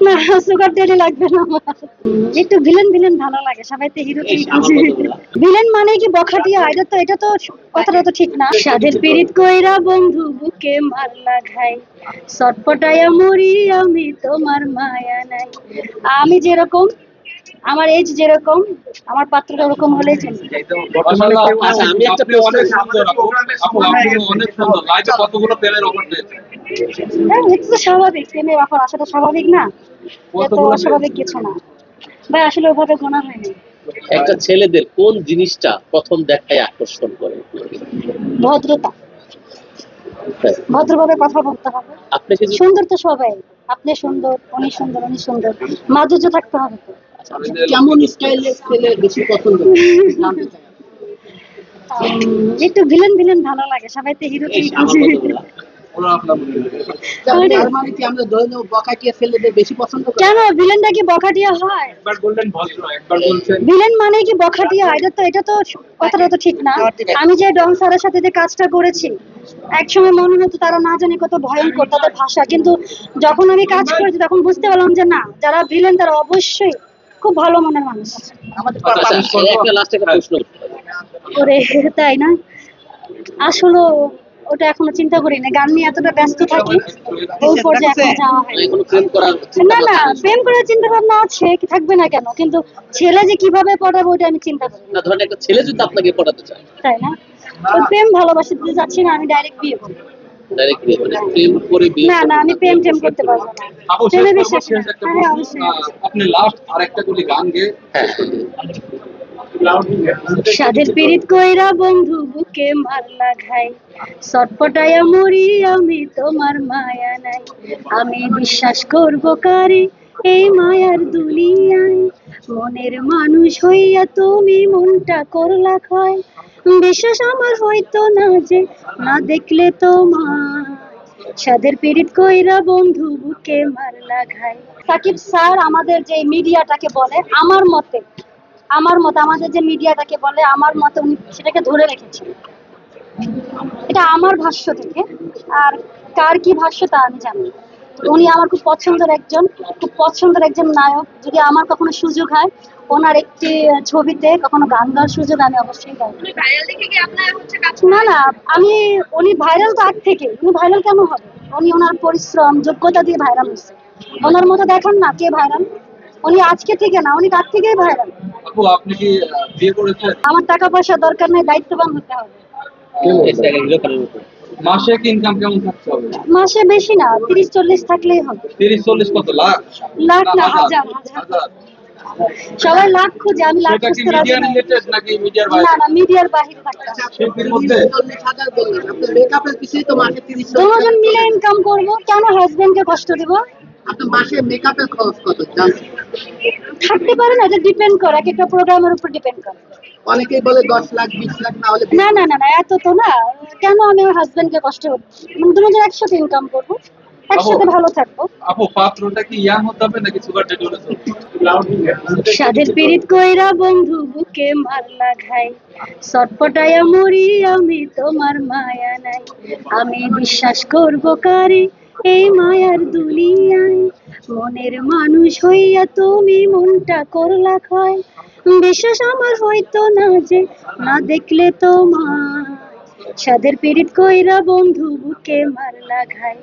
না, sugar daddy লাগবে না আমার। একটু ভিলেন ভিলেন ভালো লাগে, সবাই তো হিরো ভিলেন মানে কি বখাটিয়া, এটা তো কথাটা তো ঠিক না। সাধের পীড়িত কইরা বন্ধু বুকে মারলা ঘাই, ছটপটাইয়া মরি আমি তোমার মায়া নাই। আমি যেরকম, আমার এজ যেরকম, আমার পাত্রটা ওরকম হলেই চলবে। আচ্ছা, আমি একটা প্রশ্ন অনেক সুন্দর লাইভে কতগুলো প্রেমের অফার পেয়েছেন? হ্যাঁ, এটা তো স্বাভাবিক, প্রেমের অফার আসাটা স্বাভাবিক না, এত অস্বাভাবিক কিছু না ভাই, আসলে ওভাবে গোনা হয়নি। একটা ছেলেদের কোন জিনিসটা প্রথম দেখায় আকর্ষণ করে? ভদ্রতা, হ্যাঁ, ভদ্রভাবে কথা বলতে হবে। আপনি কি সুন্দর তো সবাই, আপনি সুন্দর, উনি সুন্দর, উনি সুন্দর, মাধুর্য থাকতে হবে তো। কেমন স্টাইলের ছেলে বেশি পছন্দ জানতে চাই। একটু ভিলেন ভিলেন ভালো লাগে, সবাই তো হিরো তার মানে কি আমরা ধরে নেব বকাটিয়া ছেলেদের বেশি পছন্দ করে? কেন ভিলেনটা কি বখাটিয়া হয়? একবার বললেন ভদ্র, একবার বলছেন ভিলেন মানে কি বখাটিয়া, এটা তো কথাটা তো ঠিক না। আমি যে ডন স্যারের সাথে যে কাজটা করেছি, একসময় মনে হতো তারা না জানি কত ভয়ঙ্কর তাদের ভাষা, কিন্তু যখন আমি কাজ করেছি তখন বুঝতে পারলাম যে না, যারা ভিলেন তারা অবশ্যই খুব ভালো মনের মানুষ। আমাদের আচ্ছা, একটা লাস্ট একটা প্রশ্ন করতে হবে। ওরে, তাই না? আসলে ওটা এখনো চিন্তা করি না, গান নিয়ে এতটা ব্যস্ত থাকি, ওই পর্যায়ে এখনো যাওয়া হয়নি। এখনো প্রেম করার না না, প্রেম করার চিন্তা ভাবনা আছে, কি থাকবে না কেন, কিন্তু ছেলে যে কিভাবে পড়াবো ওটা আমি চিন্তা করি না। না, ধরেন একটা ছেলে যদি আপনাকে পটাতে চায়, তাই না, ওই প্রেম ভালোবাসা দিতে যাচ্ছি না, আমি ডাইরেক্ট বিয়ে করবো। ডাইরেক্ট বিয়ে মানে প্রেম করে বিয়ে না না, আমি প্রেম টেম করতে পারবো না, আপু শেষ প্রেমে করবো, বিশ্বাস শেষ না। একটা হ্যাঁ, প্রশ্ন। অবশ্যই। আপনি লাস্ট আরেকটা গুলি গান গেয়ে হ্যাঁ, সাধের পীড়িত কইরা বন্ধু বুকে মারলা ঘাই, ছটপটাইয়া মরি আমি তোমার মায়া নাই। আমি বিশ্বাস করব কারে এই মায়ার দুনিয়ায়, মনের মানুষ হইয়া তুমি মনটা করলা ক্ষয়। বিশ্বাস আমার হয়তো না যে না দেখলে তোমার, সাধের পীড়িত কইরা বন্ধু বুকে মারলা ঘাই। সাকিব স্যার আমাদের যে মিডিয়াটাকে বলে, আমার মতে আমাদের যে মিডিয়াটাকে বলে, আমার মতে উনি সেটাকে ধরে রেখেছেন। এটা আমার ভাষ্য থেকে, আর কার কি ভাষ্য তা আমি জানি না। উনি আমার খুব পছন্দের একজন নায়ক। যদি আমার কখনো সুযোগ হয় ওনার একটি ছবিতে কখনো গান গাওয়ার সুযোগ, আমি অবশ্যই গাইব। না না, আমি, উনি ভাইরাল তো আগ থেকে, উনি ভাইরাল কেন হবে? উনি ওনার পরিশ্রম যোগ্যতা দিয়ে ভাইরাল হয়েছে। ওনার মতো দেখান না কে ভাইরাল, উনি আজকে থেকে না, উনি তার থেকেই ভাইরাল। আপু আপনি কি বিয়ে করেছেন? আমার টাকা পয়সা দরকার নেই, দায়িত্ববান হতে হবে। মাসে ইনকাম কেমন থাকতে হবে? মাসে বেশি না, 30-40 থাকলেই হবে। 30-40 কত লাখ? লাখ না, হাজার? হাজার। হাজার। সবাই লাখ খুঁজে, আমি লাখ সেটা কি খুঁজতে রাজি মিডিয়া না। রিলেটেড নাকি মিডিয়ার না বাইরে? না, মিডিয়ার বাহিরে থাকতে হবে। শিল্পীর মধ্যে 40,000 বললেন, আপনার মেকআপের পিছনে তো মাসে 30-40,000 দুজন মিলে ইনকাম করবো, কেন হাজবেন্ডকে কষ্ট দিব? আপনার মাসে মেকআপের খরচ কত জানেন? থাকতে পারে না, এটা ডিপেন্ড করে, এক একটা প্রোগ্রামের উপর ডিপেন্ড করে। অনেকেই বলে 10 লাখ 20 লাখ না হলে না না না না, এত তো না, কেন আমি আমার হাজবেন্ডকে কষ্ট করবো? মানে দুজন একসাথে ইনকাম করবো, একসাথে ভালো থাকবো। আপু পাত্রটা কি ইয়াং হতে হবে নাকি সুগার ডেড হলে চলবে? সাধের পীড়িত কইরা বন্ধু বুকে মারলা ঘাই, ছটপটাইয়া মরি আমি তোমার মায়া নাই। আমি বিশ্বাস করব কারে এই মায়ার দুনিয়ায়, মনের মানুষ হইয়া তুমি মনটা করলা ক্ষয়। বিশ্বাস আমার হয়তো না যে না দেখলে তোমার, সাধের পীড়িত কইরা বন্ধু বুকে মারলা ঘাই।